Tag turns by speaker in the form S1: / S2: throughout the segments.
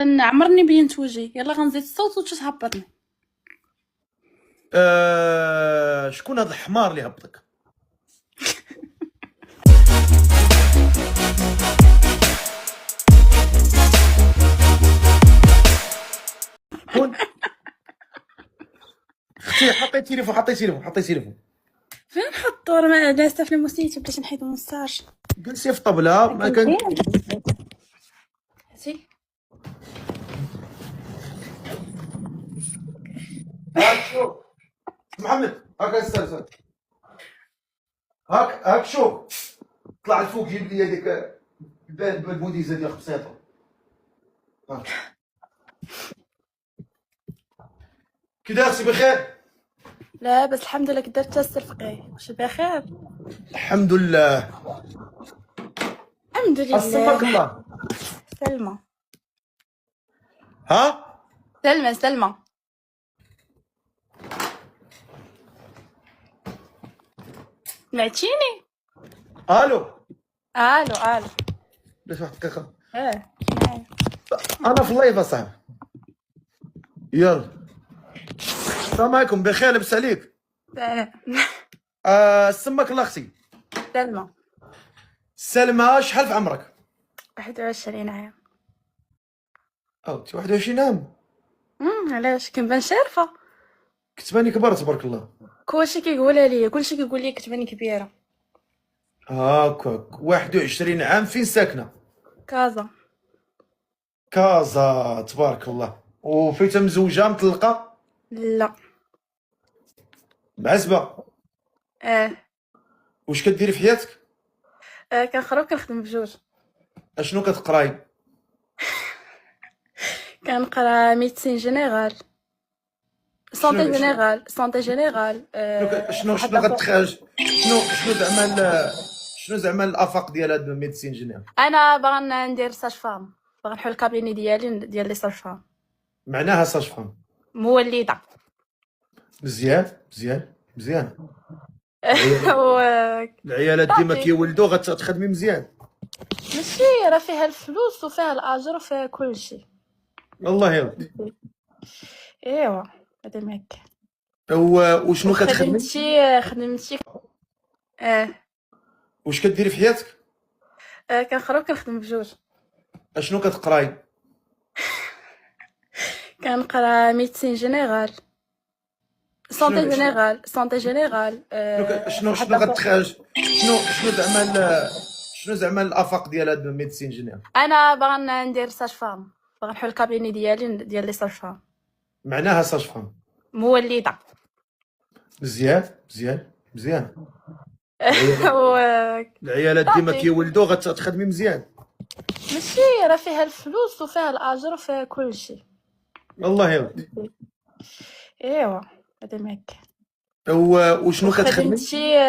S1: عمرني بينت وجهي، يلا غنزيد الصوت وتهبطني.
S2: شكون هذا الحمار اللي هبطك؟ شكون؟ اختي حطي التليفون.
S1: فين نحطو؟ راه ما دازت في الموسيقى باش نحيدو من السارج.
S2: جلسي في الطبله ما كان.
S1: هاتي
S2: هاك شوف محمد، هاك استنى هاك شوف، طلع لفوق جيب لي هذيك البوديزه ديال خبصيطه. كي داير سي بخير؟
S1: لا بس الحمد لله كدرت الفقيه. واش بخير؟
S2: الحمد لله.
S1: الحمد
S2: اسمك
S1: لله.
S2: الله.
S1: سلمى
S2: ها
S1: سلمى سمعتيني؟
S2: الو
S1: الو
S2: باش واحد دقيقه،
S1: معايا.
S2: انا في اللايف اصاحبي. يلا السلام عليكم، بخير لاباس عليك؟ سمك الله اختي.
S1: سلمى
S2: سلمى، شحال في عمرك؟
S1: 21 عام.
S2: انت 21 عام؟
S1: علاش كنبان شارفه؟
S2: كتباني كبر تبارك الله.
S1: كلشي كيقولها ليا، كلشي كيقول لي كتباني كبيره.
S2: هاكاك 21 عام، فين ساكنه؟
S1: كازا.
S2: كازا تبارك الله. وفيت مزوجه مطلقه؟
S1: لا.
S2: معزبه؟ واش كديري في حياتك؟
S1: كنخرج كنخدم بجوج.
S2: اشنو كتقراي؟
S1: كنقرا ميديسين جينيرال، سونتي جينيرال.
S2: شنو كتخرج؟ شنو زعما الافاق ديال هاد الميديسين جينيرال؟
S1: انا باغا ندير ساج فام، باغا نحل الكابيني ديالي ديال لي ساج فام.
S2: معناها ساج فام.
S1: مولده.
S2: مزيان.
S1: و-
S2: العيالات ديما كيولدوا غتخدمي مزيان.
S1: ماشي راه فيها الفلوس وفيها الاجر وفيها كلشي.
S2: الله يرضي.
S1: ايوا هذا ما كان.
S2: وشنو كتخدمي؟
S1: خدمتي
S2: واش كديري في حياتك؟
S1: كنخرج كنخدم بجوج.
S2: اشنو كتقراي؟
S1: كنقرا ميديسين جينيرال، سونتي جينيرال.
S2: شنو كتخرج؟ شنو زعما الافاق ديال هاد الميديسين جينيرال؟
S1: انا باغا ندير ساج فام، باغا نحل الكابيني ديالي ديال لي ساج فام.
S2: معناها ساج فام.
S1: مولده.
S2: مزيان.
S1: و-
S2: العيالات ديما كيولدوا غتخدمي مزيان.
S1: ماشي راه فيها الفلوس وفيها الاجر وفيها كلشي.
S2: الله يرضي.
S1: ايوا هذا ما كان.
S2: وشنو كتخدمي؟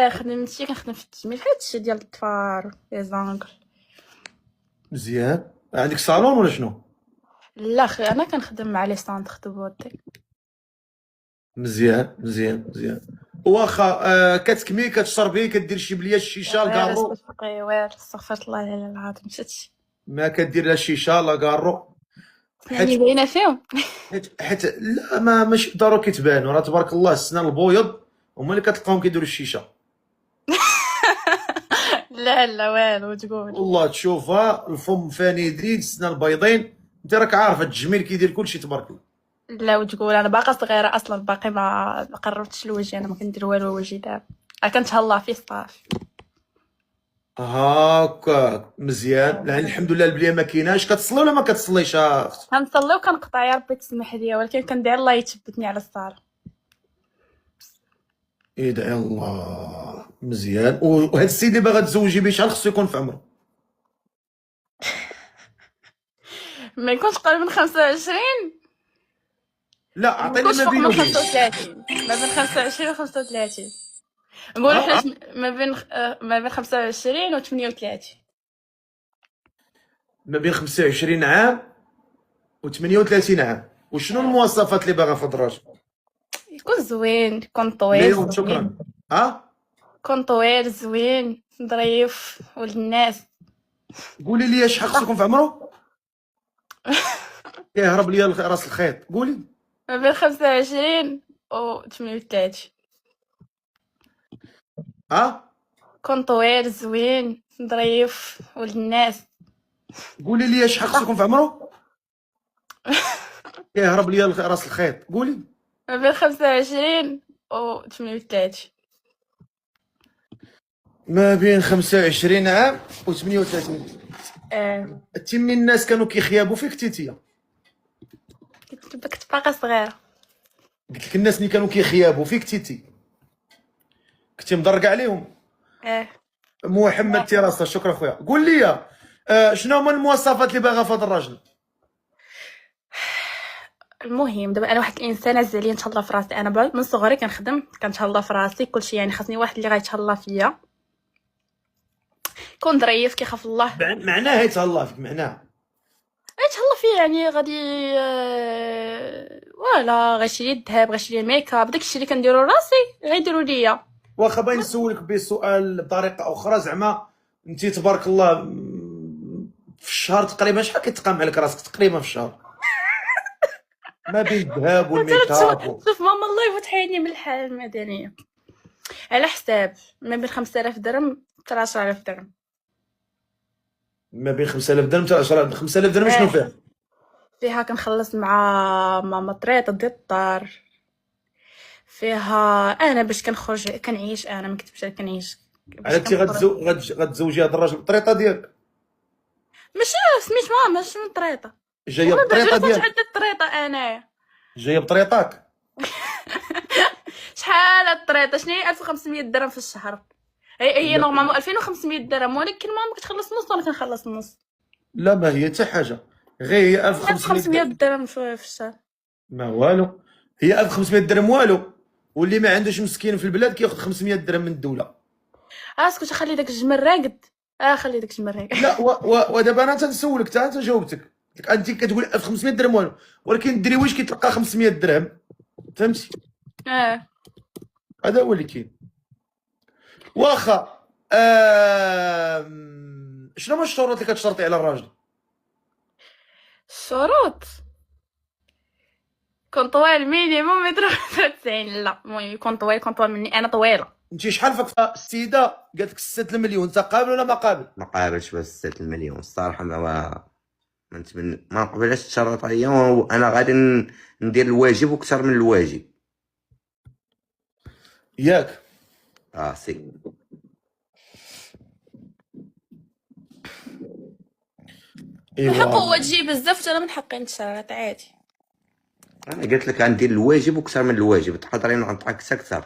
S1: خدمتي كنخدم في التجميل، هادشي ديال الظفار لي زانغل.
S2: مزيان. عندك صالون ولا شنو؟
S1: لا انا كنخدم مع لي سانتر دو بوتي.
S2: مزيان. واخا كتكمي كتشربي كدير شي بليه الشيشه الكارو؟
S1: وير استغفر الله العظيم شتي.
S2: ما كدير لا الشيشه لا كارو؟
S1: يعني باينه فيهم.
S2: حيت لا ماشي ضروري كيتبانوا، راه تبارك الله السنان البيض هما اللي كتلقاهم كيديروا الشيشه.
S1: لا والو تقول.
S2: والله تشوفها الفم فاني دريد السنان البيضين، انت راك عارفه التجميل كيدير كلشي تبارك الله.
S1: لا وتقول انا باقا صغيره اصلا، باقي ما قربتش لوجهي، انا ما كندير والو وجهي دابا، كنتهلا فيه صافي.
S2: هاكا مزيان. يعني الحمد لله البليه ما كايناش. كتصلي ولا ما كتصليش اختي؟
S1: كنصلي وكنقطع، يا ربي تسمح لي، ولكن كندعي الله يثبتني على الصالح.
S2: ادعي الله. مزيان. وهاد السيد اللي باغا تزوجي به شحال خصو يكون في عمره؟
S1: ما يكونش قريب من 25.
S2: لا عطيني ما
S1: فوق
S2: بين
S1: من
S2: وبين.
S1: 35، ما بين 25 و 35. نقولوا حنا ما بين 25 و 38.
S2: ما بين 25 عام و 38 عام. وشنو المواصفات اللي باغا في الدراج؟
S1: يكون زوين، يكون طويل،
S2: شكرا.
S1: يكون طويل زوين ظريف ولد الناس.
S2: قولي لي شحال خصو يكون في عمره؟ كيهرب ليا راس الخيط، قولي.
S1: ما بين 25 و 38. كون طويل زوين ظريف ولد الناس.
S2: قولي لي شحال خصو يكون في عمرو؟ كيهرب ليا راس الخيط، قولي.
S1: ما بين 25 و 38.
S2: ما بين 25 عام و 38. تمني الناس كانوا كيخيابوا فيك تيتيا.
S1: كنت باقا صغيرة.
S2: قلت لك الناس اللي كانوا كيخيابوا فيك تيتي كنتي مضرق عليهم. محمد تيراسة، شكرا خويا. قول لي شنو هما المواصفات اللي باغا في هذا الراجل؟
S1: المهم دابا انا واحد الانسان عز عليا نتهلا في راسي. انا من صغري كنخدم كنتهلا في راسي كلشي، يعني خاصني واحد اللي غيتهلا فيا، يكون ظريف كيخاف الله.
S2: معناه يتهلا فيك، معناه
S1: يتهلا فيا يعني غادي فوالا غيشري الذهب، غيشري الميكاب، داكشي اللي كنديرو راسي غيديروا ليا.
S2: واخا باغي نسولك بسؤال بطريقه اخرى، زعما انت تبارك الله في الشهر تقريبا شحال كتقام عليك راسك تقريبا في الشهر؟ ما بين الذهب والميكاب
S1: شوف ماما الله يفتح عيني من الحياه المدنيه، على حساب ما بين 5000 درهم حتى 10000 درهم.
S2: ما بين 5000 درهم حتى 10000. 5000 درهم شنو فيها؟
S1: فيها كنخلص مع ماما طريطه ديال الدار، فيها انا باش كنخرج كنعيش، انا ما كنتبش كنعيش.
S2: على انت غتزوجي هذا الراجل بالطريقه ديالك؟
S1: ماشي سميت ماما شنو طريطه،
S2: جايه بالطريقه ديالك؟
S1: عندي الطريطه انايا
S2: جايه بطريقتك.
S1: شحال الطريطه؟ شنو هي 1500 درهم في الشهر؟ هي نورمالمون 2500 درهم، ولكن ماما كتخلص نص وانا كنخلص نص.
S2: لا ما هي حتى حاجه، غير هي
S1: 1500 درهم في الشهر.
S2: ما والو، هي 1500 درهم والو، واللي ما عندوش مسكين في البلاد كياخذ 500 درهم من الدوله.
S1: اسكت خلي داك الجمل راقد. خلي داك الجمل راقد.
S2: لا ودابا انا تنسولك انت جاوبتك، انت كتقول 1500 درهم والو، ولكن الدريويش كيتلقى 500 درهم، فهمتي؟ هذا هو اللي كاين. واخا شنو هما الشروط اللي كتشرطي على الراجل؟
S1: الشروط كون طويل مينيموم متر 93. لا المهم يكون طويل مني، انا طويله.
S2: انت شحال فيك السيده قالت لك 6 المليون، انت قابل ولا ما قابل؟
S3: ما قابلش بس 6 المليون الصراحه، ما نتمنى ما نقبلش تشرط عليا، وانا غادي ندير الواجب وكثر من الواجب
S2: ياك.
S3: سي
S1: من حقه هو تجي بزاف، انا من حقي نتشرط عادي.
S3: انا قلت لك غندير الواجب وكثر من الواجب، تقدري نعطيك اكثر،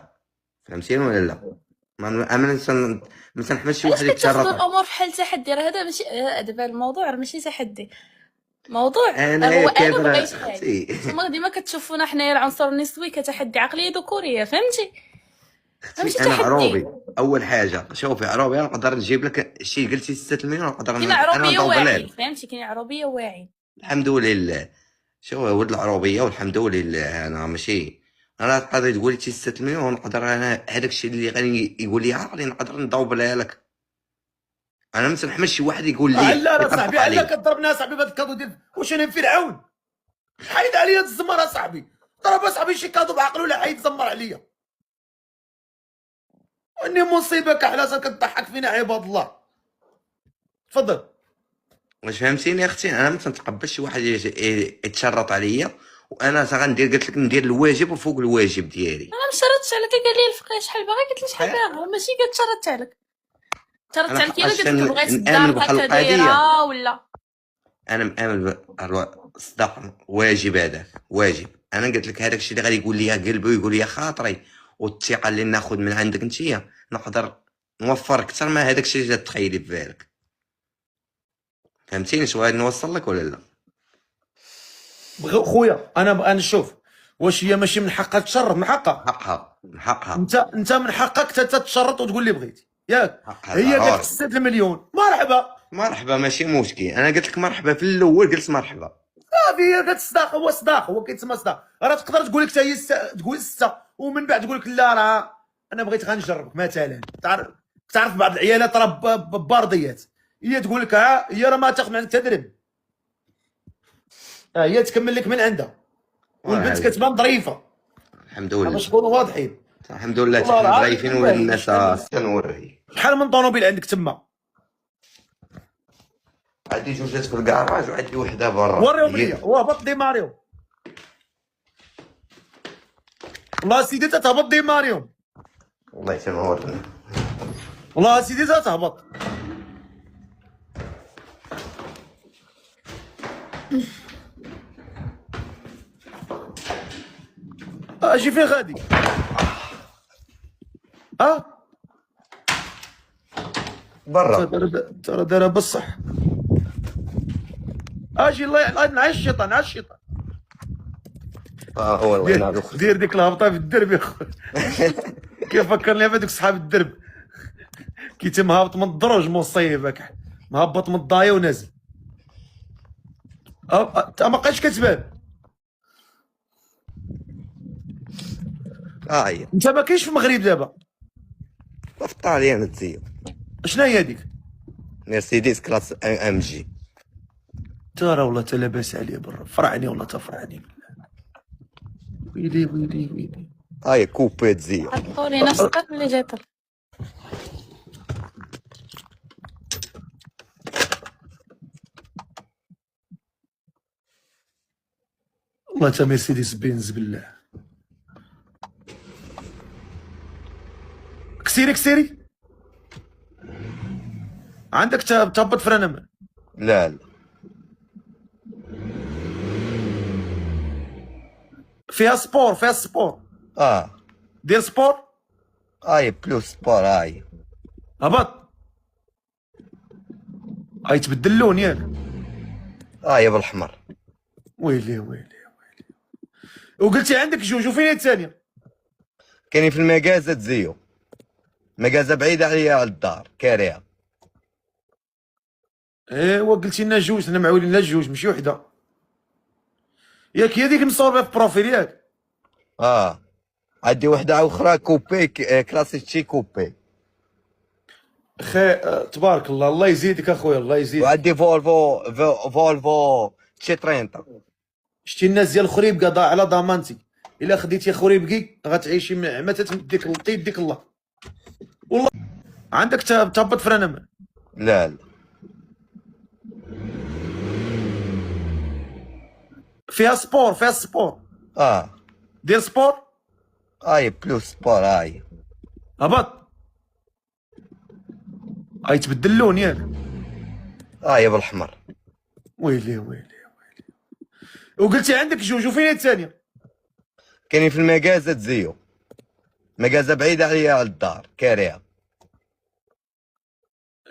S3: فهمتيني ولا لا؟ ما تنحملش شي واحد يتشرط.
S1: تاخذ الامور بحال تحدي، راه هذا ماشي دابا الموضوع راه ماشي تحدي، موضوع
S3: انا
S1: هو
S3: كيف
S1: انا بغيت حاجه. نتوما ديما كتشوفونا حنايا العنصر النسوي كتحدي عقليه ذكوريه، فهمتي؟
S3: ماشي انا عروبي اول حاجه. شوفي عروبي نقدر نجيب لك شي قلتي 6 مليون نقدر
S1: كاين عروبيه واعي، فهمتي؟ كاين عروبيه واعي
S3: الحمد لله. شوف ولد العروبيه والحمد لله. انا ماشي انا تقدر تقول لي 6 مليون نقدر انا هذاك الشيء اللي غادي يقول لي عقلي نقدر ندوبلها لك. انا ما تنحملش شي واحد يقول لي
S2: لا صاحبي علا كضربنا صاحبي بهذا الكادو ديال واش انا فرعون؟ حيد عليا الزمر اصاحبي، ضرب اصاحبي شي كادو بعقله ولا حيد زمر عليا. واني مصيبه كحلاسه كتضحك فينا عباد الله. تفضل.
S3: واش فهمتيني يا اختي؟ انا ما تنتقبلش شي واحد يتشرط عليا، وانا غندير قلت لك ندير الواجب وفوق الواجب ديالي.
S1: انا ما شرطتش عليك، قال لي الفقيه شحال باغي، قلت له شحال باغا، ماشي كتشرط عليك. شرطت عليك الا قلت لك بغيت الدار هكا دايره ولا.
S3: انا مآمن بالصداق واجب، هذا واجب. انا قلت لك هذاك الشيء اللي غادي يقول لي قلبي ويقول لي خاطري، والثقه اللي ناخذ من عندك انتيا نقدر نوفر اكثر ما هذاك الشيء اللي تخيلي في بالك. فهمتيني شو غادي نوصل لك ولا لا؟
S2: خويا انا نشوف واش هي ماشي من حقها تشرط، من
S3: حقها
S2: انت من حقك تتشرط وتقول لي بغيتي، ياك؟ هي قالت 6 المليون، مرحبا
S3: ماشي مشكل. انا قلت لك مرحبا في الاول، قلت مرحبا
S2: صافي. هي قالت الصداق، هو صداق، هو كيتسمى صداق. راه تقدر تقول لك حتى هي تقول 6 ومن بعد تقول لك لا راه انا بغيت غنجربك مثلا. تعرف بعض العيالات راه بارديات، هي تقول لك هي راه ما تاخذ من عندك تدريب. هي تكمل لك من عندها، والبنت كتبان ظريفه.
S3: الحمد لله
S2: باش نكونوا واضحين.
S3: الحمد لله
S2: والله
S3: حنا
S2: العظيم
S3: ضعيفين
S2: بالله
S3: والناس كنوري.
S2: شحال من طوموبيل عندك تما؟
S3: عندي جوجات في الكراج وعندي وحده برا.
S2: وريهم ليا، وهبط ديماريهم. والله سيدي تتهبط ديماريهم.
S3: والله تنورنا.
S2: والله سيدي تتهبط. اجي فين غادي؟
S3: برا
S2: ترى دايره بصح. اجي الله نعيش الشيطان، نعيش الشيطان.
S3: هو الله
S2: دير ديك الهبطه في الدرب يا خويا. كيف فكرني بهذوك صحاب الدرب كي تمهبط من الدروج مصيبك، مهبط من الضايه ونازل. ما بقاش كتبان.
S3: هي
S2: انت ما كاينش في المغرب دابا؟
S3: في الطاليان تزيو.
S2: شنو هي هذيك؟
S3: مرسيدس كلاس ام جي.
S2: ترى والله تا لاباس عليه برا، فرعني والله تفرعني. ويلي ويلي ويلي.
S3: هاي كوبي تزيو.
S1: حطولي نفس الطرف اللي جاي طرف.
S2: والله تا مرسيدس بنز بالله. كسيري كسيري عندك تهبط فرانه؟
S3: لا لا
S2: فيها سبور، فيها سبور. دير سبور.
S3: هاي بلوس سبور. هاي
S2: هبط. هاي تبدل اللون ياك.
S3: هاي بالاحمر.
S2: ويلي ويلي ويلي. وقلتي عندك جوج، وفين هي الثانيه؟
S3: كاينين في المكازا تزيو. مكازا بعيده عليا على الدار كاريها.
S2: ايوا قلتي لنا جوج، حنا معولين لا جوج ماشي وحده. ياك هي ديك مصور بها في بروفيل ياك؟
S3: عندي وحده اخرى كوبي كلاسيتشي كوبي.
S2: تبارك الله، الله يزيدك اخويا، الله يزيدك.
S3: وعندي فولفو تشي 30.
S2: شتي الناس ديال خريبكا ضاع على ضمانتي، الا خديتي خريبكي غتعيشي من عمتها تمديك يديك الله. والله عندك تهبط فرانه؟
S3: لا لا
S2: فيها سبور، فيها سبور. دير سبور.
S3: هاي بلوس سبور. هاي
S2: هبط. هاي تبدل اللون ياك؟
S3: هاي بالاحمر.
S2: ويلي ويلي ويلي. وقلتي عندك جوج، وفين هي الثانيه؟
S3: كاينين في المكازا تزيو. مكازا بعيده عليا على الدار كاريها.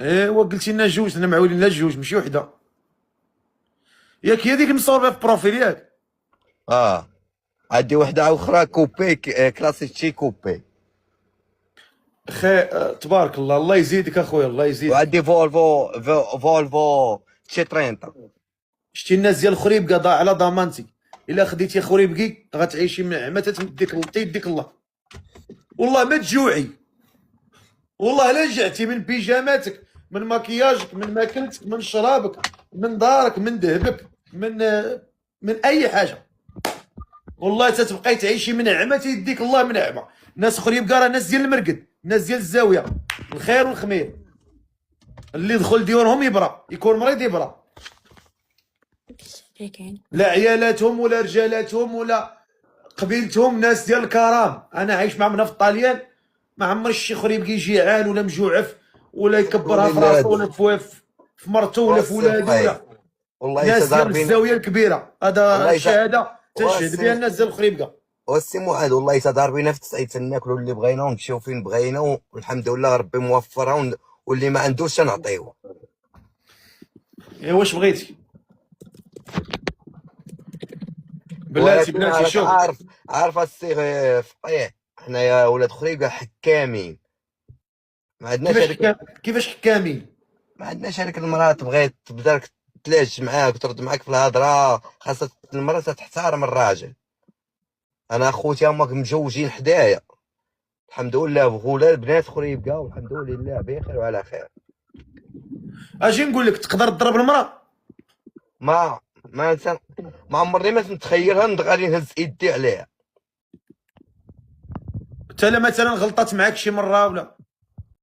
S2: ايوا قلتي لنا جوج، حنا معولين لا جوج ماشي وحده. ياك هي ديك مصور بها في بروفيل ياك؟
S3: عندي وحده اخرى كوبي كلاسيتشي كوبي.
S2: تبارك الله، الله يزيدك اخويا، الله يزيدك.
S3: وعندي فولفو تشي 30.
S2: شتي الناس ديال خريبكا ضاع على ضمانتي، الا خديتي خريبكي غتعيشي من عمتها تمديك يديك الله. والله ما تجوعي، والله لا جعتي من بيجاماتك، من مكياجك، من ماكلتك، من شرابك، من دارك، من ذهبك، من اي حاجه. والله تتبقاي تعيشي من نعمه يديك الله من نعمه. ناس خريبكا راه ناس ديال المرقد، ناس ديال الزاويه، الخير والخمير. اللي يدخل ديورهم يبرا، يكون مريض يبرا. لا عيالاتهم ولا رجالاتهم ولا قبيلتهم ناس ديال الكرام. انا عايش مع منا في الطاليان، ما عمر الشي خريبكي جيعان ولا مجوعف ولا يكبرها في راسو ولا في مرته ولا في ولادو ولا.
S3: والله
S2: ناس ديال الزاويه الكبيره، هذا الشهاده تشهد بها الناس ديال الخريبكا.
S3: والسي معاذ والله تدار بينا في التسعيد تناكلوا اللي بغينا ونمشيو فين بغينا، والحمد لله ربي موفرها، واللي ما عندوش نعطيوه.
S2: واش بغيتي؟ بلاتي شوف.
S3: عارف السي فقيه، حنايا ولاد خريبكا حكامين. ما عندناش
S2: كيفاش حكامين؟
S3: ما عندناش هذيك المراه تبغي تبدا تلاج معاك وترد معاك في الهضره، خاصها المراه تحترم الراجل. انا خوتي هما مجوجين حدايا الحمد لله، بغولاد بنات خريبكا والحمد لله بخير وعلى خير.
S2: اجي نقول لك، تقدر تضرب المراه؟
S3: ما عمرني ما نتخيلها غادي نهز يدي عليها.
S2: انت مثلا غلطات معاك شي مره ولا